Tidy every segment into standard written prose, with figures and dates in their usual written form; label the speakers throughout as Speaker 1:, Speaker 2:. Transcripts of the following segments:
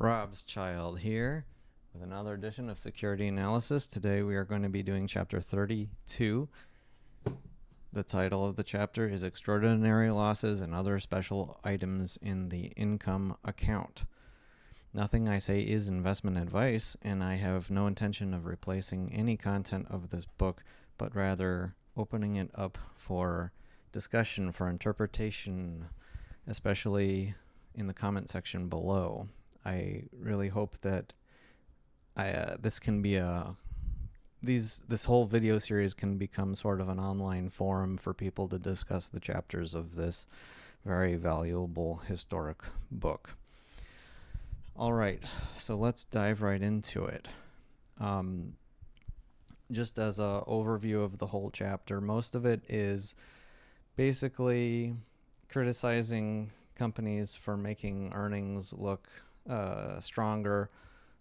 Speaker 1: Rob's Child here with another edition of Security Analysis. Today we are going to be doing Chapter 32. The title of the chapter is Extraordinary Losses and Other Special Items in the Income Account. Nothing I say is investment advice, and I have no intention of replacing any content of this book, but rather opening it up for discussion, for interpretation, especially in the comment section below. I really hope that this can be this whole video series can become sort of an online forum for people to discuss the chapters of this very valuable historic book. All right, so let's dive right into it. Just as an overview of the whole chapter, most of it is basically criticizing companies for making earnings look stronger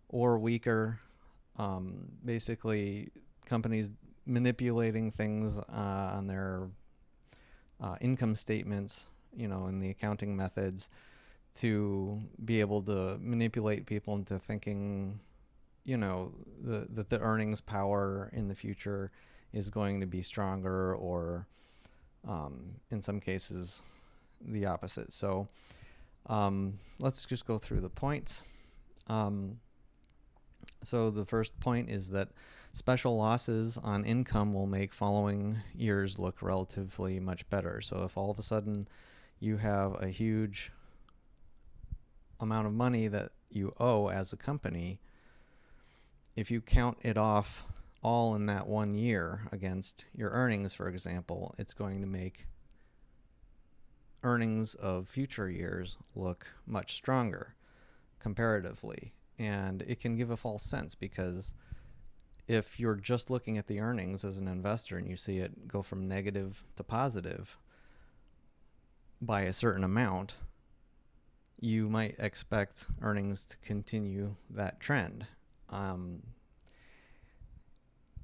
Speaker 1: or weaker. Basically, companies manipulating things on their income statements, in the accounting methods, to be able to manipulate people into thinking, that the earnings power in the future is going to be stronger, or in some cases, the opposite. So let's just go through the points. So the first point is that special losses on income will make following years look relatively much better. So if all of a sudden you have a huge amount of money that you owe as a company, if you count it off all in that 1 year against your earnings, for example, it's going to make earnings of future years look much stronger comparatively. And it can give a false sense, because if you're just looking at the earnings as an investor and you see it go from negative to positive by a certain amount, you might expect earnings to continue that trend.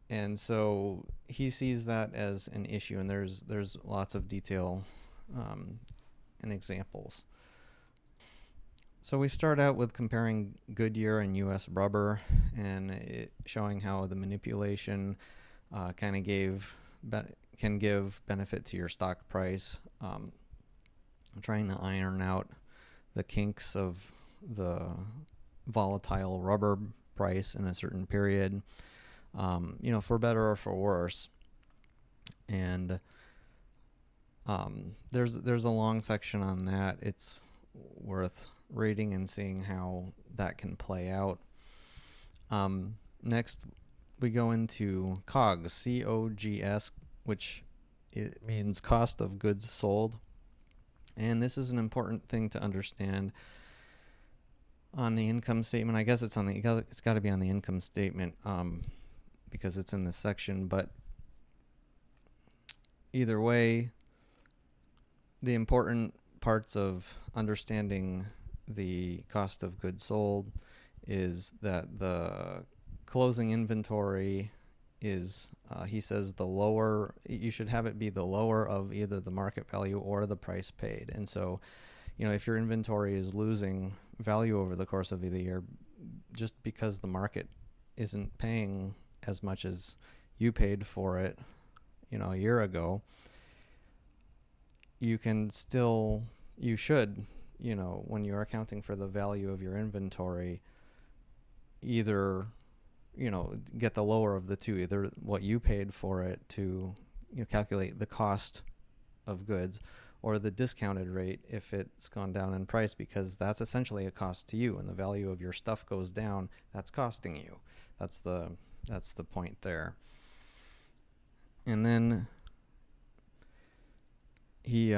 Speaker 1: And so he sees that as an issue, and there's lots of detail and examples. So we start out with comparing Goodyear and U.S. Rubber, and showing how the manipulation can give benefit to your stock price. Trying to iron out the kinks of the volatile rubber price in a certain period, for better or for worse. And there's a long section on that. It's worth reading and seeing how that can play out. Next, we go into COGS, C-O-G-S, which it means cost of goods sold. And this is an important thing to understand on the income statement. I guess it's got to be on the income statement because it's in this section. But either way, the important parts of understanding the cost of goods sold is that the closing inventory is, he says, you should have it be the lower of either the market value or the price paid. And so, if your inventory is losing value over the course of the year just because the market isn't paying as much as you paid for it, a year ago, you should, when you're accounting for the value of your inventory, either, get the lower of the two, either what you paid for it to calculate the cost of goods, or the discounted rate if it's gone down in price, because that's essentially a cost to you. And the value of your stuff goes down, that's costing you. That's the point there. And then he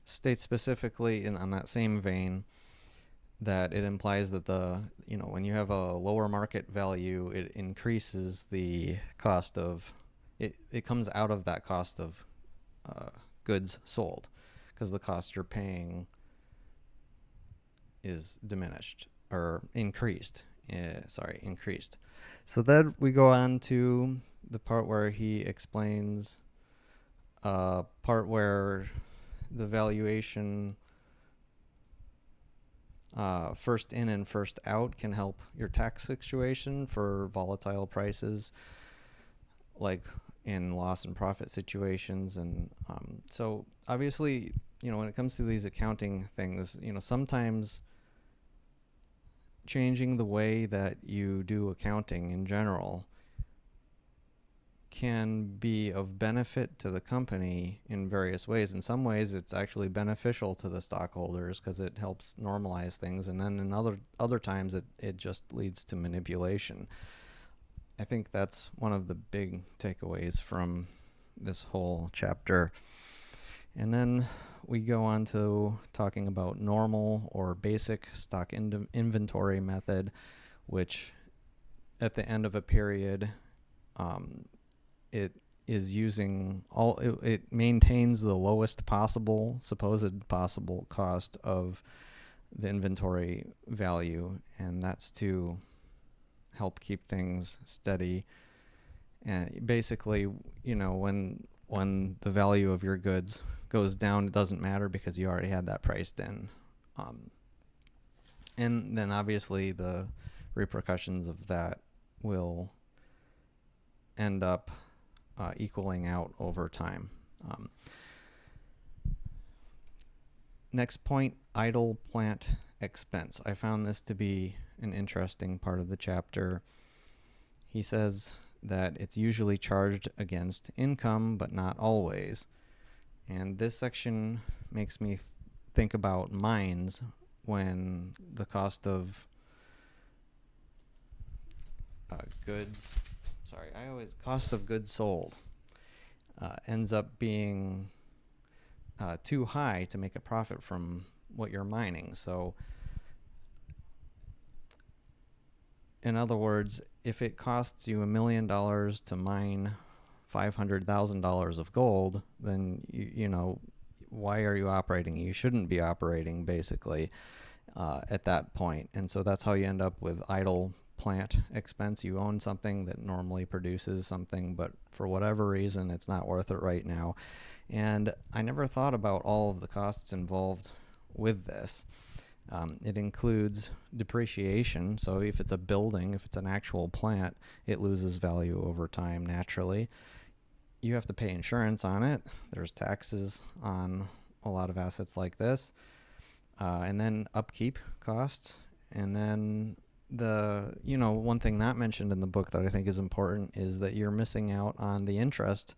Speaker 1: states specifically on that same vein that it implies that when you have a lower market value, it increases the cost of it comes out of that cost of goods sold, because the cost you're paying is diminished or increased. Increased. So then we go on to the part where he explains part where the valuation first in and first out can help your tax situation for volatile prices, like in loss and profit situations. And so obviously, when it comes to these accounting things, sometimes changing the way that you do accounting in general can be of benefit to the company in various ways. In some ways, it's actually beneficial to the stockholders because it helps normalize things, and then in other times, it just leads to manipulation. I think that's one of the big takeaways from this whole chapter. And then we go on to talking about normal or basic stock inventory method, which at the end of a period, it is using it maintains the lowest supposed possible cost of the inventory value, and that's to help keep things steady. And basically, when the value of your goods goes down, it doesn't matter because you already had that priced in. And then obviously the repercussions of that will end up equaling out over time. Next point, idle plant expense. I found this to be an interesting part of the chapter. He says that it's usually charged against income, but not always. And this section makes me think about mines when the cost of cost of goods sold ends up being too high to make a profit from what you're mining. So in other words, if it costs you $1 million to mine $500,000 of gold, then why are you operating? You shouldn't be operating, basically, at that point. And so that's how you end up with idle plant expense. You own something that normally produces something, but for whatever reason, it's not worth it right now. And I never thought about all of the costs involved with this. It includes depreciation. So if it's a building, if it's an actual plant, it loses value over time naturally. You have to pay insurance on it. There's taxes on a lot of assets like this. And then upkeep costs. And then one thing not mentioned in the book that I think is important is that you're missing out on the interest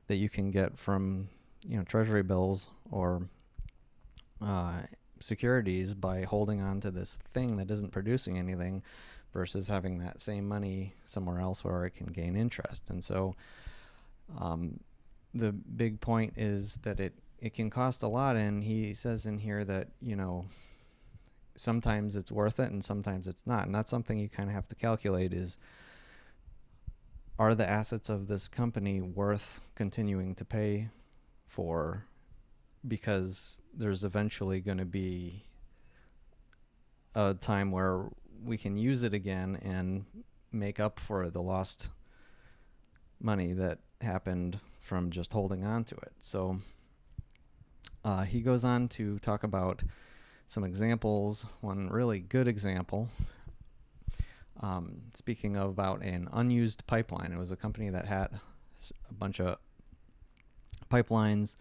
Speaker 1: that you can get from, treasury bills or securities by holding on to this thing that isn't producing anything versus having that same money somewhere else where it can gain interest. And so the big point is that it can cost a lot. And he says in here that, sometimes it's worth it and sometimes it's not. And that's something you kind of have to calculate is, are the assets of this company worth continuing to pay for? Because there's eventually going to be a time where we can use it again and make up for the lost money that happened from just holding on to it. So he goes on to talk about some examples. One really good example, speaking about an unused pipeline. It was a company that had a bunch of pipelines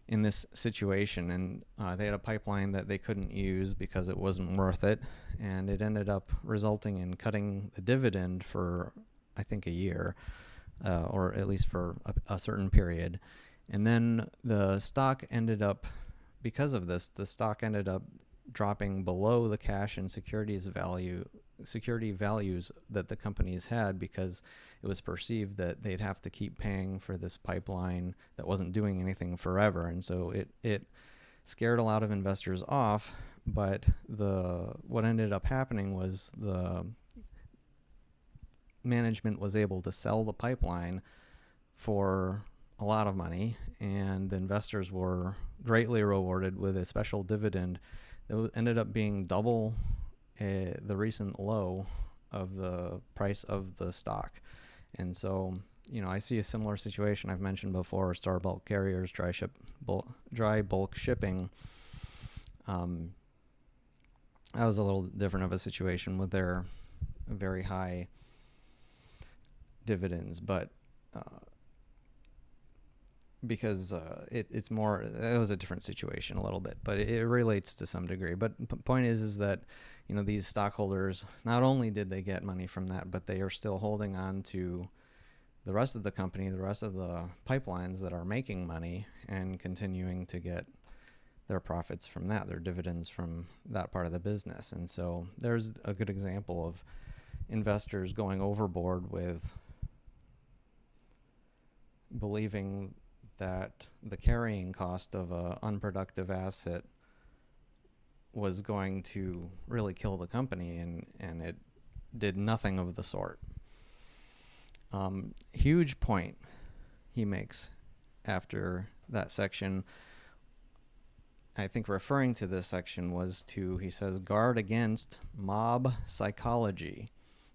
Speaker 1: in this situation, and they had a pipeline that they couldn't use because it wasn't worth it, and it ended up resulting in cutting the dividend for, I think, a year, or at least for a certain period. And then the stock ended up, because of this, the stock ended up dropping below the cash and security values that the companies had, because it was perceived that they'd have to keep paying for this pipeline that wasn't doing anything forever. And so it scared a lot of investors off. But what ended up happening was the management was able to sell the pipeline for a lot of money, and the investors were greatly rewarded with a special dividend that ended up being double the recent low of the price of the stock. And so, I see a similar situation I've mentioned before: Star Bulk Carriers, dry bulk shipping. That was a little different of a situation with their very high dividends, but because it's more, it was a different situation a little bit, but it relates to some degree. But point is that, you know, these stockholders, not only did they get money from that, but they are still holding on to the rest of the company, the rest of the pipelines that are making money and continuing to get their profits from that, their dividends from that part of the business. And so there's a good example of investors going overboard with believing that the carrying cost of an unproductive asset was going to really kill the company, and it did nothing of the sort. Huge point he makes after that section, I think referring to this section, was to, he says, guard against mob psychology.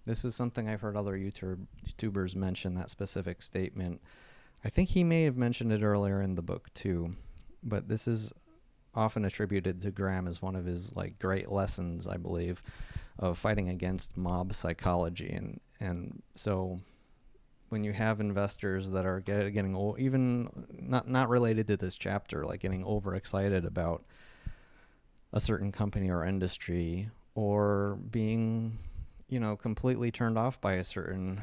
Speaker 1: This is something I've heard other YouTubers mention, that specific statement. I think he may have mentioned it earlier in the book too, but this is often attributed to Graham as one of his like great lessons, I believe, of fighting against mob psychology. And so when you have investors that are getting even not related to this chapter, like getting overexcited about a certain company or industry, or being, you know, completely turned off by a certain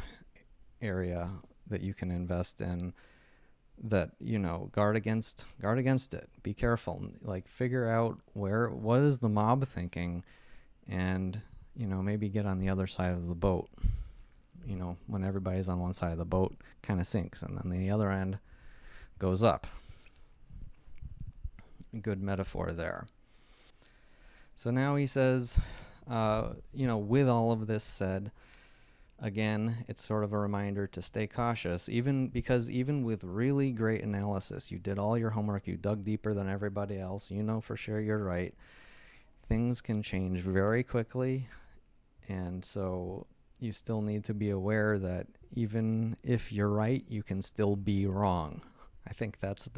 Speaker 1: area that you can invest in, that, you know, guard against it. Be careful. Like, figure out what is the mob thinking, and, you know, maybe get on the other side of the boat. You know, when everybody's on one side of the boat, kind of sinks, and then the other end goes up. Good metaphor there. So now he says, you know, with all of this said, again, it's sort of a reminder to stay cautious, because even with really great analysis, you did all your homework, you dug deeper than everybody else, you know for sure you're right, things can change very quickly. And so you still need to be aware that even if you're right, you can still be wrong. I think that's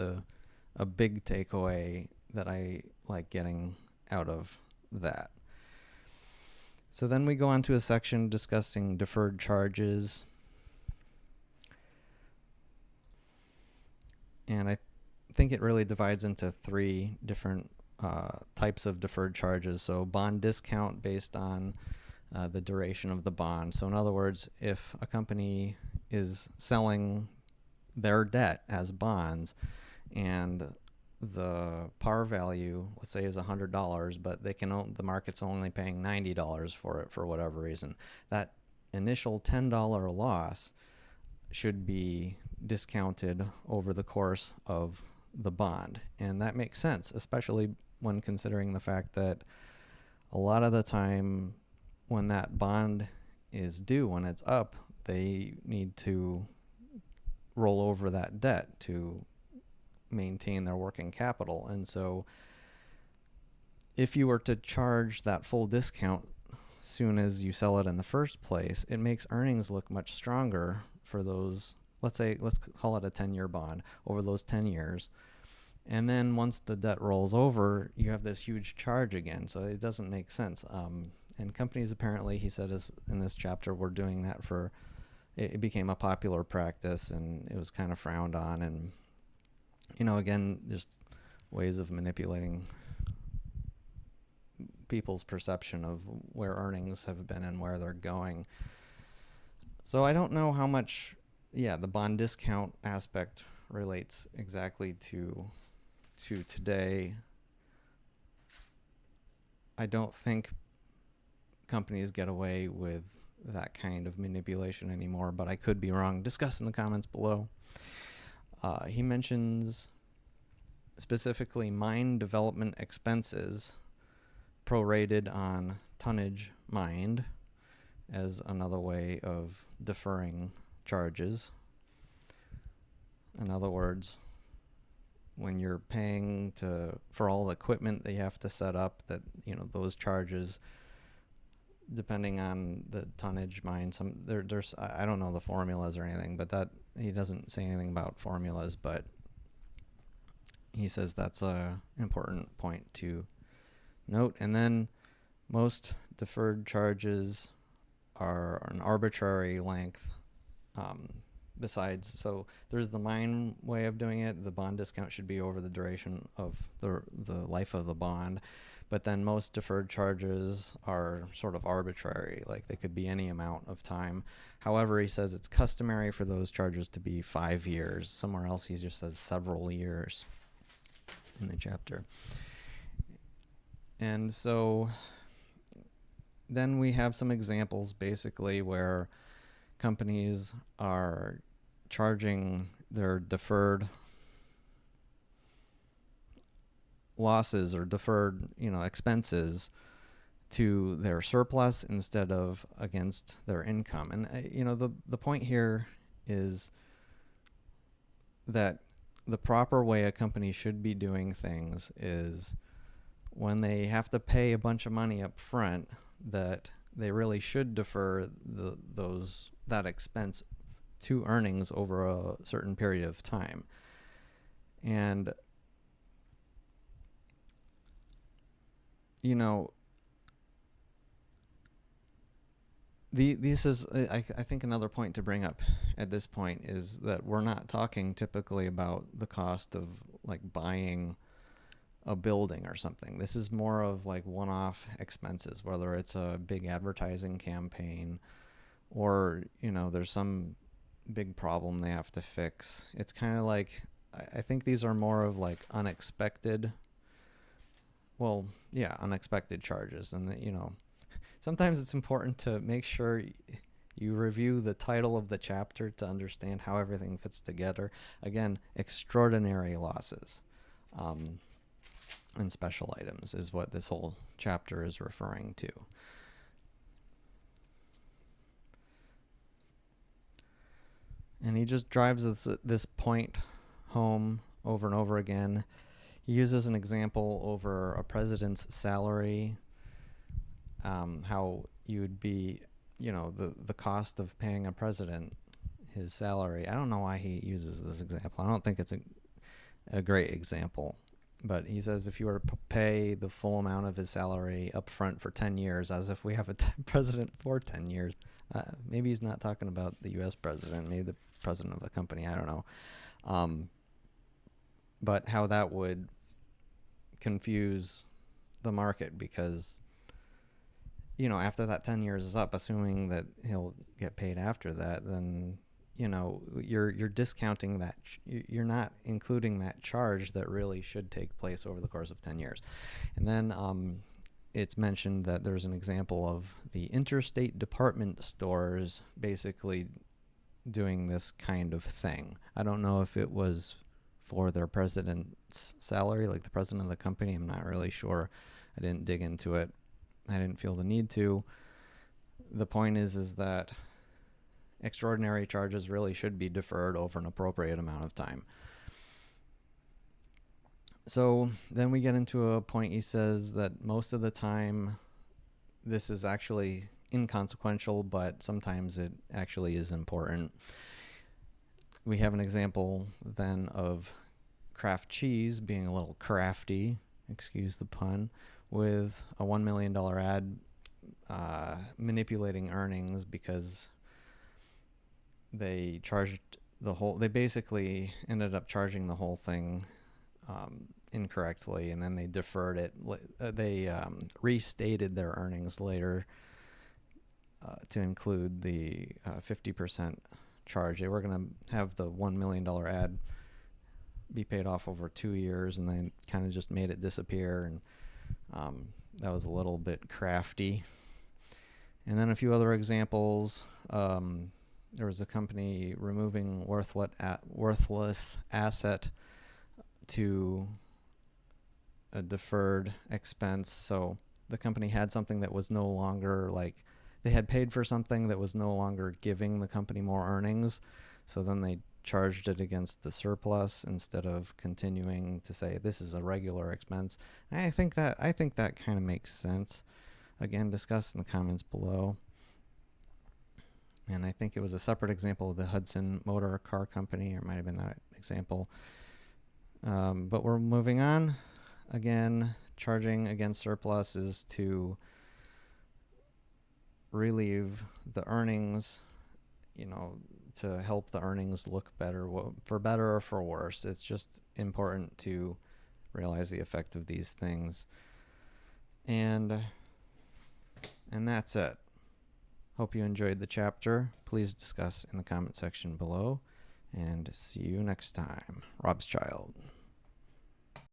Speaker 1: a big takeaway that I like getting out of that. So then we go on to a section discussing deferred charges. And I think it really divides into three different types of deferred charges. So bond discount based on the duration of the bond. So in other words, if a company is selling their debt as bonds and the par value, let's say, is $100, but the market's only paying $90 for it for whatever reason, that initial $10 loss should be discounted over the course of the bond. And that makes sense, especially when considering the fact that a lot of the time when that bond is due, when it's up, they need to roll over that debt to maintain their working capital. And so if you were to charge that full discount soon as you sell it in the first place, it makes earnings look much stronger for those, let's call it a 10-year bond, over those 10 years. And then once the debt rolls over, you have this huge charge again. So it doesn't make sense. And companies, apparently, he said, in this chapter, were doing that it became a popular practice, and it was kind of frowned on. And, you know, again, just ways of manipulating people's perception of where earnings have been and where they're going. So I don't know how much, the bond discount aspect relates exactly to today. I don't think companies get away with that kind of manipulation anymore, but I could be wrong. Discuss in the comments below. He mentions specifically mine development expenses prorated on tonnage mined as another way of deferring charges. In other words, when you're paying for all the equipment that you have to set up, that, you know, those charges, depending on the tonnage mined, there's I don't know the formulas or anything, but that he doesn't say anything about formulas, but he says that's a important point to note. And then Most deferred charges are an arbitrary length. So there's the mine way of doing it. The bond discount should be over the duration of the life of the bond. But then most deferred charges are sort of arbitrary, like they could be any amount of time. However, he says it's customary for those charges to be 5 years. Somewhere else he just says several years in the chapter. And so then we have some examples basically where companies are charging their deferred losses or deferred, expenses to their surplus instead of against their income. And the point here is that the proper way a company should be doing things is when they have to pay a bunch of money up front, that they really should defer that expense to earnings over a certain period of time. And this is, I think another point to bring up at this point is that we're not talking typically about the cost of like buying a building or something. This is more of like one-off expenses, whether it's a big advertising campaign or, there's some big problem they have to fix. It's kind of like, I think these are more of like unexpected charges. And sometimes it's important to make sure you review the title of the chapter to understand how everything fits together. Again, extraordinary losses and special items is what this whole chapter is referring to. And he just drives this point home over and over again. He uses an example over a president's salary, how you would be, the cost of paying a president his salary. I don't know why he uses this example. I don't think it's a great example. But he says if you were to pay the full amount of his salary up front for 10 years, as if we have a president for 10 years. Maybe he's not talking about the U.S. president, maybe the president of the company. I don't know. But how that would confuse the market because, after that 10 years is up, assuming that he'll get paid after that, then you're discounting that. You're not including that charge that really should take place over the course of 10 years. And then it's mentioned that there's an example of the interstate department stores basically doing this kind of thing. I don't know if it was for their president's salary, like the president of the company. I'm not really sure. I didn't dig into it. I didn't feel the need to. The point is that extraordinary charges really should be deferred over an appropriate amount of time. So then we get into a point. He says that most of the time this is actually inconsequential, but sometimes it actually is important. We have an example then of Kraft cheese being a little crafty, excuse the pun, with a $1 million ad manipulating earnings because they basically ended up charging the whole thing incorrectly, and then they deferred it. They restated their earnings later to include the 50% charge. They were going to have the $1 million ad be paid off over 2 years, and then kind of just made it disappear, and that was a little bit crafty. And then a few other examples. There was a company removing worthless asset to a deferred expense. So the company had something that was no longer they had paid for something that was no longer giving the company more earnings. So then they charged it against the surplus instead of continuing to say this is a regular expense. I think that kind of makes sense. Again, discuss in the comments below. And I think it was a separate example of the Hudson Motor Car Company, or it might have been that example. But we're moving on. Again, charging against surplus is to relieve the earnings, to help the earnings look better, for better or for worse. It's just important to realize the effect of these things. And that's it. Hope you enjoyed the chapter. Please discuss in the comment section below, and see you next time. Rob's Child.